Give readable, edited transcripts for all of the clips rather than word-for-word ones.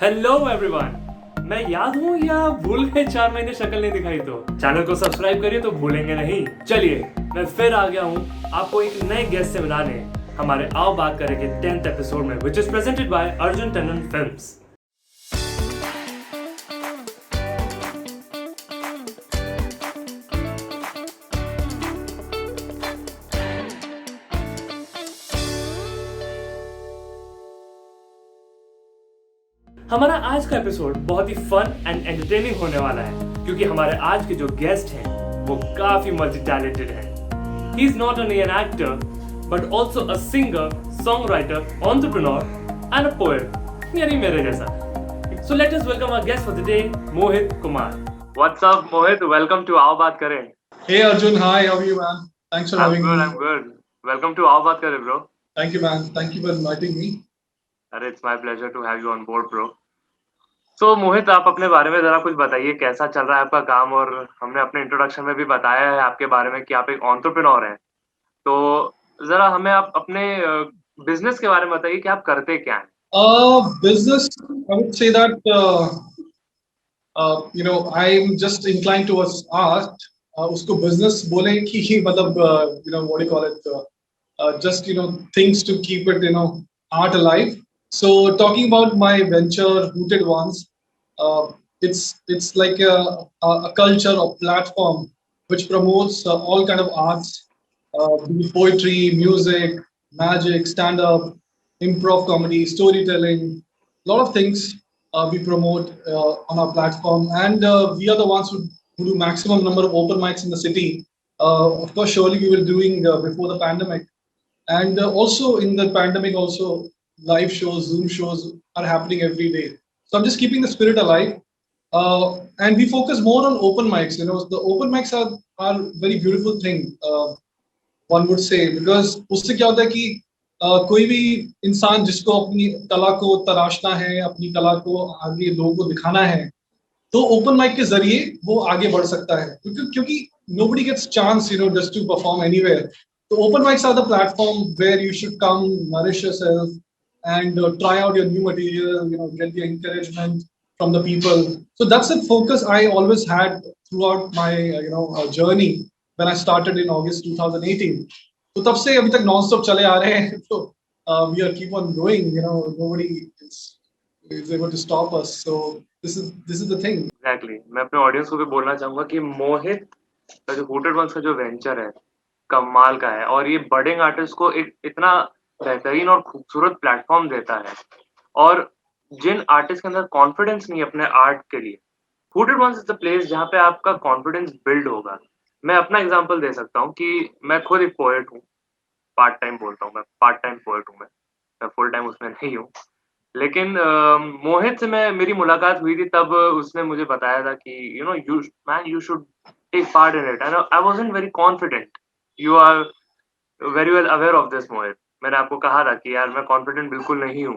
Hello everyone. मैं याद हूँ या भूल गए 4 महीने शक्ल नहीं दिखाई तो चैनल को सब्सक्राइब करिए तो भूलेंगे नहीं। चलिए मैं फिर आ गया हूँ आपको एक नए गेस्ट से मिलाने हमारे आओ बात करें के 10th एपिसोड में, which is presented by Arjun Tandon films. हमारा आज का एपिसोड बहुत ही फन एंड एंटरटेनिंग होने वाला है क्योंकि हमारे आज के जो गेस्ट हैं वो काफी मल्टी टैलेंटेड हैं। He is not only an actor but also a singer, song writer, entrepreneur and a poet, यानी मेरे जैसा। So let us welcome our guest for the day, Mohit Kumar. What's up Mohit, welcome to आओ बात करें। Hey Arjun, hi, how are you, man? Thanks for having me. I'm good. Welcome to आओ बात करें bro. Thank you, man. Thank you for inviting me. अरे it's my pleasure to have you on board bro. तो मोहित, आप अपने बारे में जरा कुछ बताइए, कैसा चल रहा है आपका काम। और हमने अपने इंट्रोडक्शन में भी बताया है आपके बारे में कि आप एक एंटरप्रेन्योर हैं। तो जरा हमें आप अपने बिजनेस के बारे में बताइए कि आप करते क्या हैं। Business, I would say that, I'm just inclined towards art. उसको business बोले कि मतलब, what do you call it? Just, things to keep it, art alive. So talking about my venture, Rooted Ones, uh, it's like a culture or platform which promotes all kind of arts, be it poetry, music, magic, stand-up, improv comedy, storytelling, a lot of things we promote on our platform, and we are the ones who do maximum number of open mics in the city. Of course, surely we were doing before the pandemic, and also in the pandemic also live shows, Zoom shows are happening every day. So I'm just keeping the spirit alive, and we focus more on open mics. The open mics are very beautiful thing, one would say, because उससे क्या होता है कि कोई भी इंसान जिसको अपनी कला को तराशना है, अपनी कला को आगे लोगों को दिखाना है, तो ओपन माइक के जरिए वो आगे बढ़ सकता है, क्योंकि nobody gets chance, just to perform anywhere. So open mics are the platform where you should come, nourish yourself, and try out your new material, get the encouragement from the people. So that's the focus I always had throughout my journey when I started in August 2018. तो तब से अभी तक non stop चले आ रहे हैं, तो we are keep on going, nobody is able to stop us. So this is the thing. Exactly. मैं अपने ऑडियंस को भी बोलना चाहूंगा कि मोहित का जो रूटेड वंस का जो वेंचर है कमाल का है और ये बडिंग आर्टिस्ट को एक इतना बेहतरीन और खूबसूरत प्लेटफॉर्म देता है। और जिन आर्टिस्ट के अंदर कॉन्फिडेंस नहीं है अपने आर्ट के लिए, rooted ones is the place जहाँ पे आपका कॉन्फिडेंस बिल्ड होगा। मैं अपना एग्जांपल दे सकता हूँ कि मैं खुद एक पोएट हूँ, पार्ट टाइम बोलता हूँ, मैं पार्ट टाइम पोएट हूँ, मैं फुल टाइम उसमें नहीं हूँ। लेकिन मोहित से मैं मेरी मुलाकात हुई थी तब उसने मुझे बताया था कि you man you should take part in it and I wasn't very confident. You are very well aware of this Mohit. मैंने आपको कहा था कि यार मैं कॉन्फिडेंट बिल्कुल नहीं हूँ,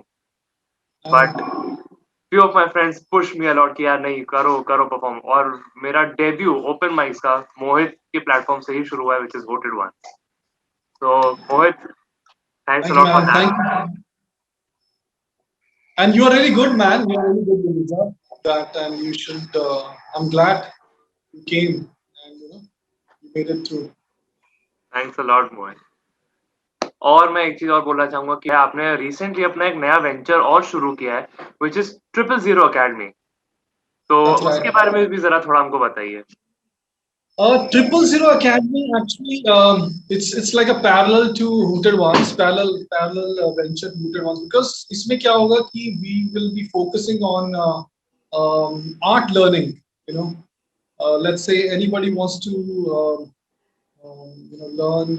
but few of my friends push me a lot कि यार नहीं, करो करो परफॉर्म। और मेरा डेब्यू ओपन माइक्स का मोहित के प्लेटफॉर्म से ही शुरू हुआ है, व्हिच इज वोटेड वन। तो Mohit, thanks a Thank you, lot for man. Thank that. you. And you are really good, man. You are really good with the job. That, and you should. I'm glad you came and you made it through. Thanks a lot Mohit. और मैं एक चीज और बोलना चाहूंगा कि आपने recently अपना एक नया वेंचर और शुरू किया है, व्हिच इज 000 एकेडमी। तो That's उसके right. बारे में भी जरा थोड़ा हमको बताइए। 000 Academy, actually, it's like a parallel to Rooted Ones, parallel venture to Rooted Ones, because इसमें क्या होगा कि we will be focusing on art learning. You know, let's say anybody wants to learn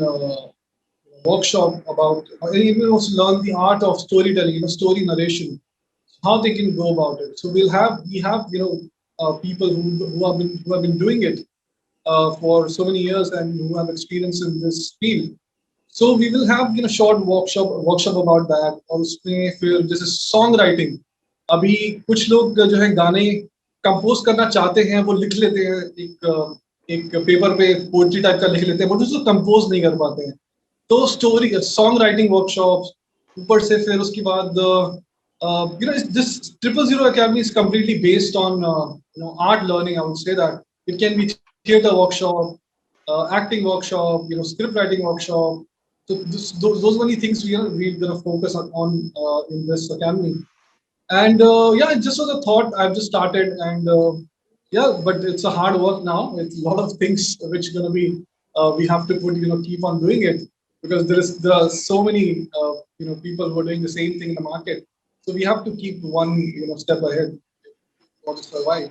workshop about, or anybody wants to learn the art of storytelling, story narration, how they can go about it. So we have people who have been doing it for so many years and who have experience in this field. So we will have short workshop about that. और उसमें फिर जैसे song writing, अभी कुछ लोग जो है गाने कंपोज करना चाहते हैं, वो लिख लेते हैं, एक पेपर पे पोएट्री टाइप का लिख लेते हैं, बट उसको कंपोज नहीं कर पाते हैं। तो स्टोरी सॉन्ग राइटिंग वर्कशॉप, ऊपर से फिर उसके बाद this 000 Academy is completely based on art learning. I would say that it can be theater workshop, acting workshop, script writing workshop. So those only things we're gonna focus on in this academy. And yeah, it just was a thought. I've just started, and yeah, but it's a hard work now. It's a lot of things which gonna be we have to put, keep on doing it, because there are so many people who are doing the same thing in the market. So we have to keep one step ahead for to survive.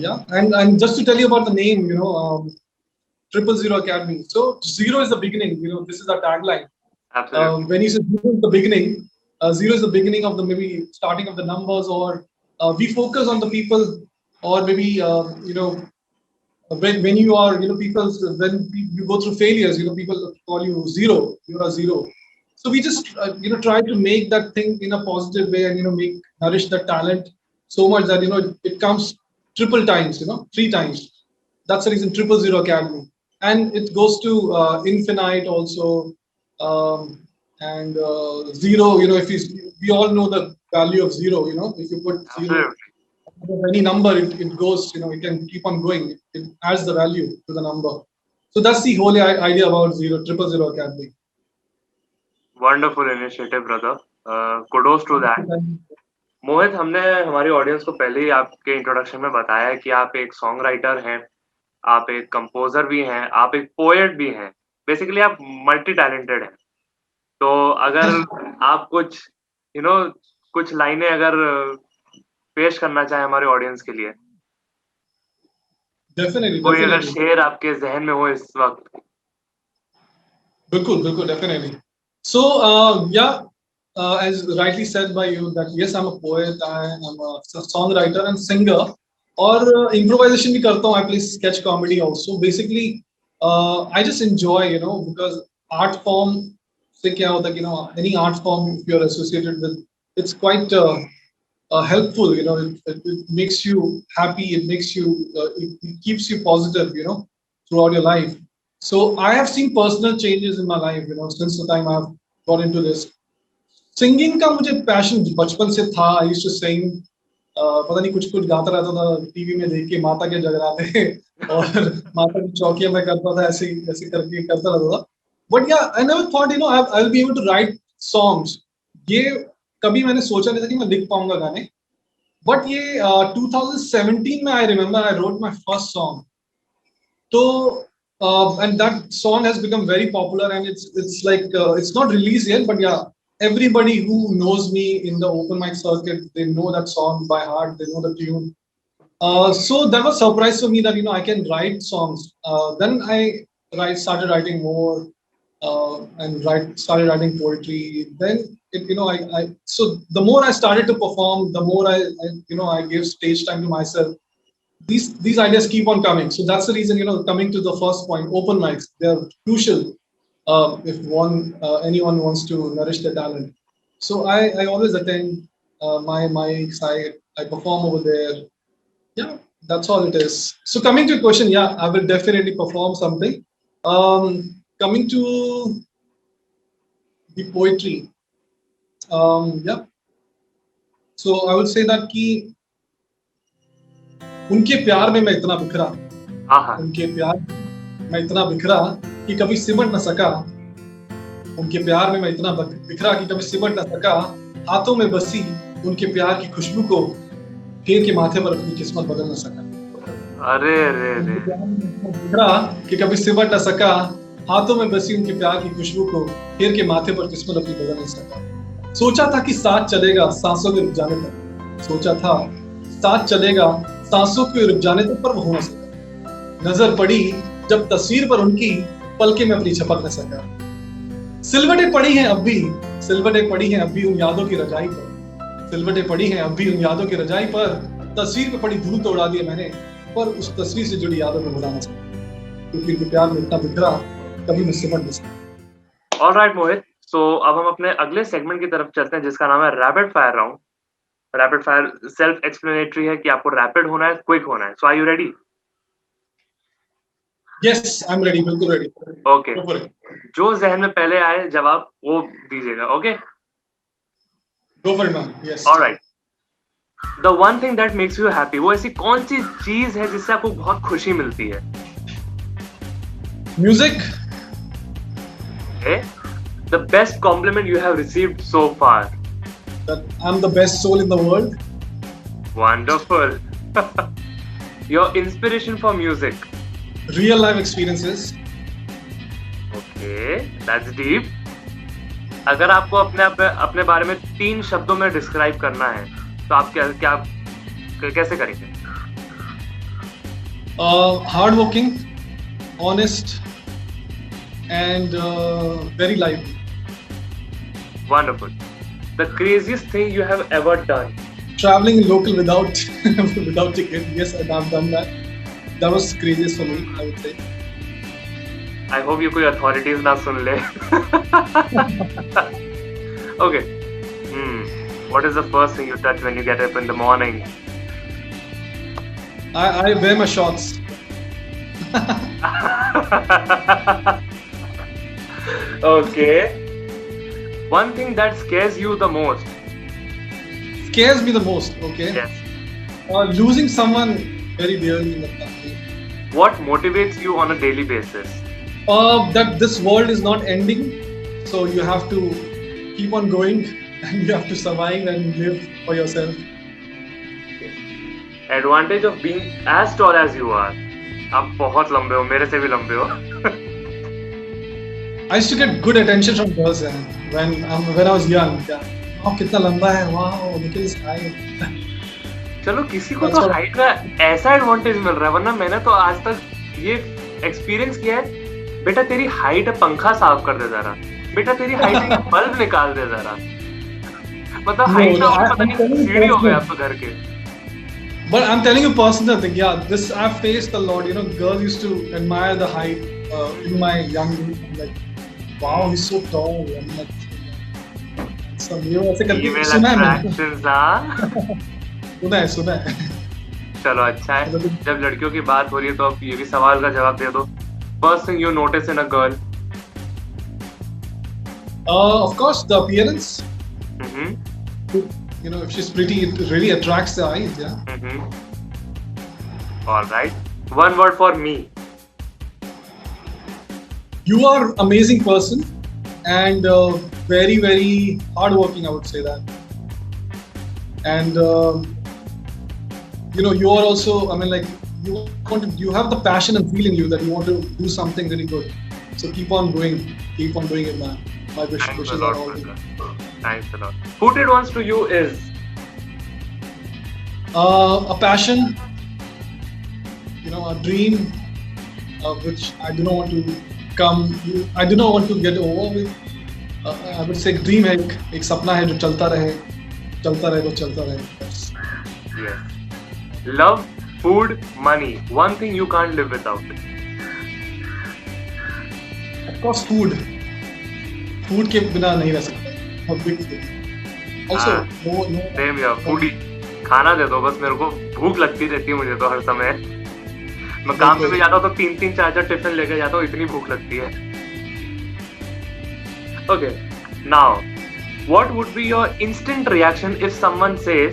Yeah, and just to tell you about the name, 000 Academy. So zero is the beginning. This is our tagline. Absolutely. When you say zero is the beginning, zero is the beginning of the maybe starting of the numbers, or we focus on the people, or maybe when you are people, when you go through failures, people call you zero. You're a zero. So we just try to make that thing in a positive way, and make nourish the talent so much that it comes triple times, three times. That's the reason 000 Academy, and it goes to infinite also, and zero. If we all know the value of zero. If you put zero Absolutely. any number, it goes. It can keep on going. It adds the value to the number. So that's the whole idea about 000 Academy. Wonderful initiative, brother. Kudos to that. मोहित, हमने हमारी audience को पहले ही आपके introduction में बताया है कि आप एक सॉन्ग राइटर हैं, आप एक कंपोजर भी हैं, आप एक पोएट भी हैं। बेसिकली आप मल्टी टैलेंटेड हैं। तो अगर आप कुछ कुछ लाइनें अगर पेश करना चाहें हमारे ऑडियंस के लिए, Definitely, कोई अगर definitely. शेर आपके जहन में हो इस वक्त। Bilkul, definitely. So, yeah, as rightly said by you, that yes, I'm a poet, I'm a songwriter and singer, और improvisation भी करता हूँ. I play sketch comedy also. Basically, I just enjoy, because art form से क्या होता है, any art form if you're associated with, it's quite helpful. It makes you happy. It makes you, it keeps you positive. Throughout your life. So I have seen personal changes in my life. Since the time I've got into this. Singing का मुझे passion बचपन से था. I used to sing. पता नहीं कुछ कुछ गाता रहता था टीवी में देख के, माता के जगराते और माता की चौकियां में करता था, ऐसे ऐसे करके करता रहता था. But yeah, I never thought I'll be able to write songs. ये कभी मैंने सोचा नहीं था कि मैं लिख पाऊंगा गाने. But ये 2017 में I remember I wrote my first song. So and that song has become very popular, and it's like it's not released yet, but yeah, everybody who knows me in the open mic circuit, they know that song by heart. They know the tune. So that was surprise for me that I can write songs. Then I started writing more, and started writing poetry. Then so the more I started to perform, the more I gave stage time to myself. These ideas keep on coming. So that's the reason, coming to the first point, open mics, they're crucial if anyone wants to nourish their talent. So I always attend my mics. I perform over there. Yeah, that's all it is. So coming to your question, yeah, I will definitely perform something. Coming to the poetry, yeah. So I would say that कि उनके प्यार में मैं इतना बिखरा, उनके प्यार मैं इतना बिखरा कि कभी सिमट न सका, उनके प्यार में मैं इतना बिखरा कि कभी सिमट न सका, हाथों में बसी उनके प्यार की खुशबू को फेर के माथे पर अपनी किस्मत बदल न सका. अरे अरे अरे, बिखरा कि कभी सिमट न सका, हाथों में बसी उनके प्यार की खुशबू को फेर के माथे पर किस्मत अपनी बदल न सका. सोचा था कि साथ चलेगा सांसों के रुक जाने तक, सोचा था साथ चलेगा सांसों के रुक जाने तक, पर वो हो न सका. नजर पड़ी जब तस्वीर पर उनकी, पलके में अपनी झपक न सका. सिलवटें पड़ी हैं अब भी, सिलवटें पड़ी हैं अब भी उन यादों की रजाई पर, सिलवटें पड़ी हैं अब भी उन यादों की रजाई पर. तस्वीर पे पड़ी धूल तो उड़ा दी मैंने, पर उस तस्वीर से जुड़ी यादों को भुला न सका, क्योंकि उनके प्यार में इतना बिखरा कभी मैं सिमट न सका. ऑलराइट मोहित, सो अब हम अपने अगले सेगमेंट की तरफ चलते हैं जिसका नाम है rapid fire round. Rapid fire self explanatory है कि आपको रैपिड होना है, क्विक होना है. So are you ready? Yes, I'm ready. बिल्कुल ready. ओके, जो जहन में पहले आए जवाब वो दीजिएगा. Okay, Go for it, man. Yes. All right. The one thing that makes you happy, वो ऐसी कौन सी चीज है जिससे आपको बहुत खुशी मिलती है? Music. Okay. The best compliment you have received so far. That I'm the best soul in the world. Wonderful. Your inspiration for music. Real life experiences. Okay, that's deep. अगर आपको अपने बारे में 3 शब्दों में डिस्क्राइब करना है, तो आप कैसे करेंगे? Hardworking, honest, and very lively. Wonderful. The craziest thing you have ever done. Traveling local without without ticket. Yes, I've done that. That was craziest for me, I would say. I hope you कोई authorities ना सुन ले. Okay. What is the first thing you touch when you get up in the morning? I wear my shorts. Okay. One thing that scares you the most. Scares me the most. Okay. Yes. Losing someone very dearly in the family. What motivates you on a daily basis? That this world is not ending, so you have to keep on going and you have to survive and live for yourself. Advantage of being as tall as you are. आप बहुत लंबे हो, मेरे से भी लंबे हो. I used to get good attention from girls when I was young. Yeah. Oh, कितना लंबा है, wow, look at his height. चलो किसी को तो हाइट का ऐसा एडवांटेज मिल रहा है, वरना मैंने तो आज तक ये एक्सपीरियंस किया है. बेटा तेरी हाइट है, पंखा साफ कर दे जरा. बेटा तेरी हाइट है, बल्ब निकाल दे जरा. मतलब हाइट का पता नहीं सीढ़ी हो गया आपके घर के. But I'm telling you personal thing, yeah. This I've faced a lot. You know, girls used to admire the height in my young age. I'm like, wow, he's so tall. I'm like, some you ऐसे करके सुना है मैंने. सुना है. चलो अच्छा है. जब लड़कियों की बात हो रही है तो अब ये भी सवाल का जवाब दे दो. First thing you notice in a girl? Of course, the appearance. Mm-hmm. You know, if she's pretty, it really attracts the eyes, yeah. Mm-hmm. All right. One word for me. You are an amazing person and very, very hardworking, I would say that. And, you know, you are also, I mean, like, you have the passion and feeling you that you want to do something really good. So keep on doing it, man. My wishes are all good. Thanks a lot. Hooted Ones to you is? A passion, you know, a dream, which I do not want to get over with. I would say dream है, एक सपना है जो चलता रहे तो चलता रहे. Yes. Love, food, money. One thing you can't live without. Of course, food. Food के बिना नहीं रह सकता. A big food. Also, no. Same here. Foodie. खाना दे दो बस, मेरे को भूख लगती रहती है मुझे तो हर समय. मैं काम पे भी जाता हूँ तो 3-3 4-4 टिफिन लेके जाता हूँ, इतनी भूख लगती है. Okay. Now, what would be your instant reaction if someone says,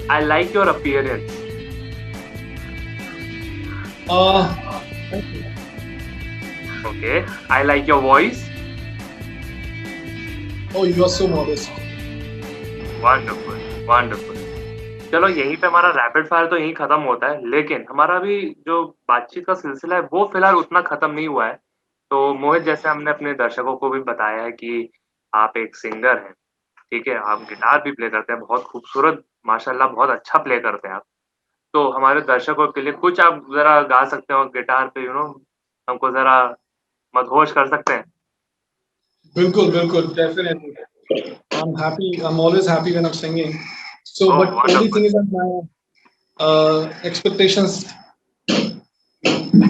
"I like your appearance"? Okay. "I like your voice." Oh, you are so modest. Wonderful. चलो यहीं पे हमारा रैपिड फायर तो यहीं खत्म होता है, लेकिन हमारा भी जो बातचीत का सिलसिला है वो फिलहाल उतना खत्म नहीं हुआ है. तो मोहित, जैसे हमने अपने दर्शकों को भी बताया है कि आप एक सिंगर हैं, ठीक है, आप गिटार भी प्ले करते हैं, बहुत खूबसूरत, माशाल्लाह बहुत अच्छा प्ले करते हैं आप. तो हमारे दर्शकों के लिए कुछ आप जरा गा सकते हो गिटार पे, हमको जरा मदहोश कर सकते हैं? बिल्कुल, definitely. I'm always happy when I'm singing. So, but wonderful. only thing is that my expectations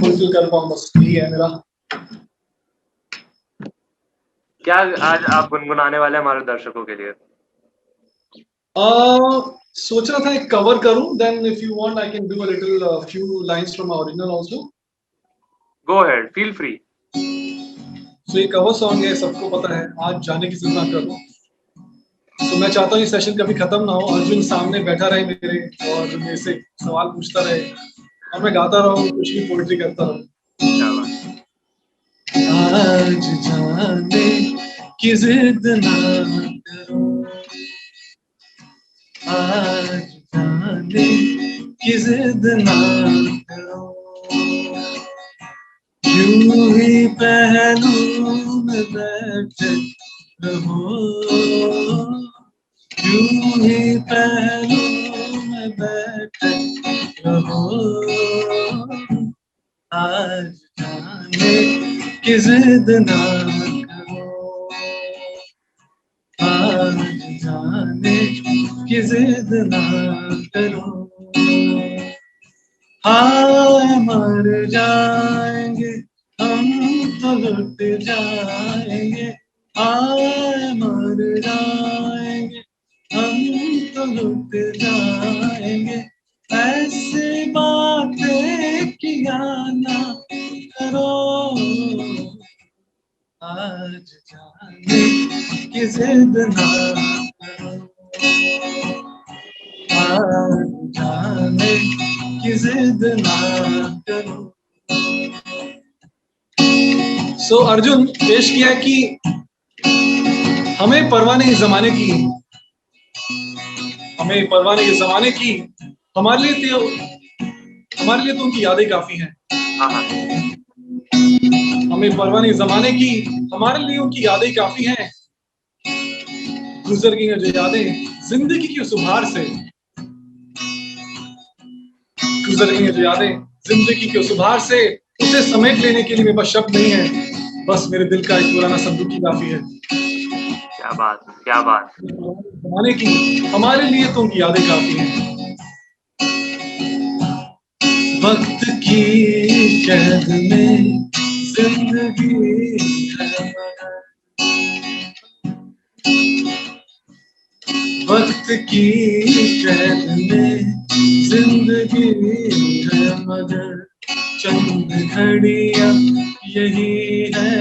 fulfill कर पाऊँ, बस यही है मेरा. क्या आज आप गुनगुनाने वाले हैं हमारे दर्शकों के लिए? सोच रहा था एक कवर करूं. Then if you want, I can do a little few lines from my original also. Go ahead, feel free. So ये कवर सॉन्ग है, सबको पता है. आज जाने की जिद ना करो. तो मैं चाहता हूँ ये सेशन कभी खत्म ना हो, अर्जुन सामने बैठा रहे मेरे और मेरे से सवाल पूछता रहे और मैं गाता रहूँ, कुछ भी पोएट्री करता रहूँ। क्या बात। आज जाने की जिद ना करो, आज जाने की जिद ना करो, यूं ही पहलू में बैठे रहो, यूं ही पहलू में बैठे रहो, आज जाने की जिद ना करो, आज जाने की जिद ना करो, हाय मर जाएंगे हम तो लुट जाएंगे, हाय मर जाएंगे हम तो लुट जाएंगे, ऐसी बातें किया ना करो, आज जाने की जिद ना करो, आज जाने की जिद ना करो। सो अर्जुन पेश किया कि हमें परवाह नहीं जमाने की, हमें परवाह नहीं जमाने की, हमारे लिए तो उनकी यादें काफी हैं। हमें परवाह नहीं जमाने की, हमारे लिए उनकी यादें काफी हैं, गुजर गई हैं जो यादें जिंदगी की उस उभार से, गुजर गई हैं जो यादें जिंदगी के उस उभार से, उसे समेट लेने के लिए मेरे पास शब्द नहीं है, बस मेरे दिल का एक पुराना संदूक ही काफी है। क्या बात, क्या बात। जमाने की, हमारे लिए तो उनकी यादें काफी हैं। वक्त की कैद में जिंदगी है मगर, वक्त की कैद में जिंदगी है मगर, चंद घड़ियां यही है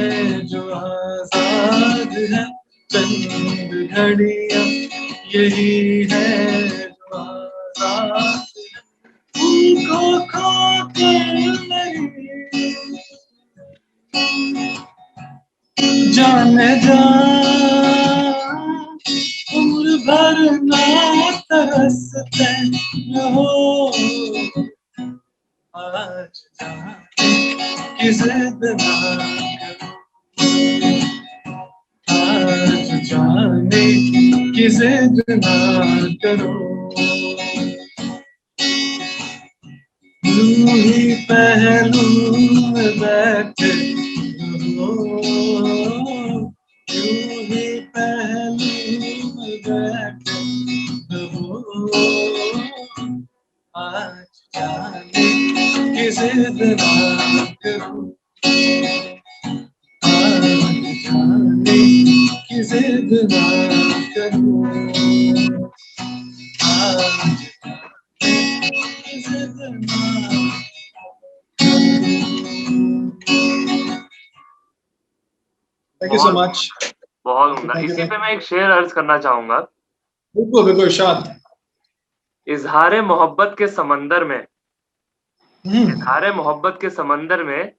जो आजाद है, चंद घड़ियां यही है जो आजाद है, उनको खो कर नहीं जाने जा, उम्र भर ना तरसते रहो, आज जाने की जिद ना करो, आज जाने की जिद ना करो, यूं ही पहलू में बैठे रहो, यूं ही पहलू में बैठे रहो, आज जाने की जिद ना करो, आज जाने की जिद ना करो, आज की जिद ना Thank you so much. बहुत उम्दा। इसी पे मैं एक शेर अर्ज करना चाहूंगा। बिल्कुल बिल्कुल इरशाद। इजहारे मोहब्बत के समंदर में, इजहारे मोहब्बत के समंदर में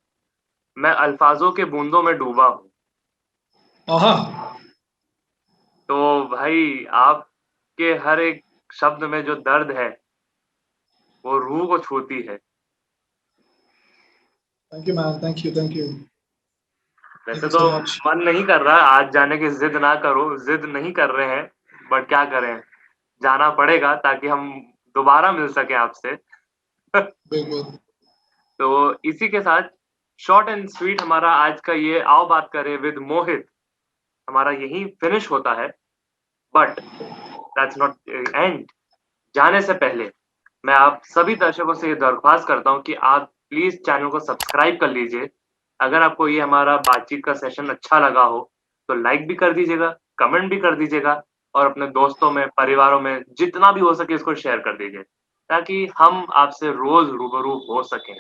मैं अल्फाजों के बूंदों में डूबा हूँ। आहा, तो भाई आपके हर एक शब्द में जो दर्द है वो रूह को छूती है। Thank you ma'am, thank you, thank you. वैसे तो मन नहीं कर रहा आज जाने की, जिद ना करो, जिद नहीं कर रहे हैं, बट क्या करें, जाना पड़ेगा ताकि हम दोबारा मिल सके आपसे। बिल्कुल। तो इसी के साथ शॉर्ट एंड स्वीट हमारा आज का ये आओ बात करें विद मोहित हमारा यही फिनिश होता है। But that's not and. जाने से पहले मैं आप सभी दर्शकों से ये दरख्वास्त करता हूँ कि आप प्लीज चैनल को सब्सक्राइब कर लीजिए। अगर आपको ये हमारा बातचीत का सेशन अच्छा लगा हो तो लाइक भी कर दीजिएगा, कमेंट भी कर दीजिएगा और अपने दोस्तों में, परिवारों में जितना भी हो सके इसको शेयर कर दीजिए ताकि हम आपसे रोज रूबरू हो सकें।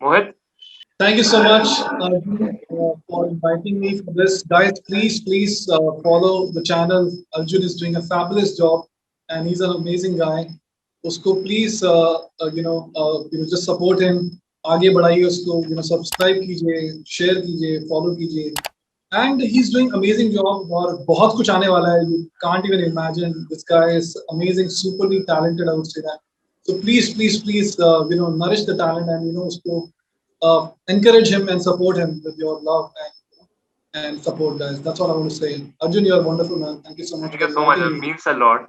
मोहित। Thank you so much, Arjun, for inviting me for this. Guys, please follow the channel. Arjun is doing a fabulous job, and he's an amazing guy. उसको please just support him. आगे बढ़ाइए उसको, subscribe कीजिए, share कीजिए, follow कीजिए. And he's doing amazing job और बहुत कुछ आने वाला है. You can't even imagine. This guy is amazing, superly talented. I would say that. So please, nourish the talent and उसको encourage him and support him with your love and support, guys. That's all I want to say. Arjun, you're wonderful, man. Thank you so much Thank for you so much. inviting It me. means a lot.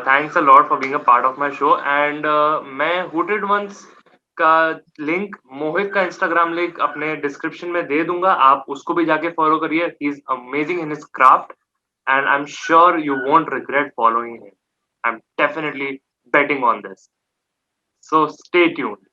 Thanks a lot for being a part of my show. And मैं Hooted Ones का link, मोहित का Instagram link अपने description में दे दूंगा. आप उसको भी जाके फॉलो करिए. He is amazing in his craft and I'm sure you won't regret following him. I'm definitely betting on this. So stay tuned.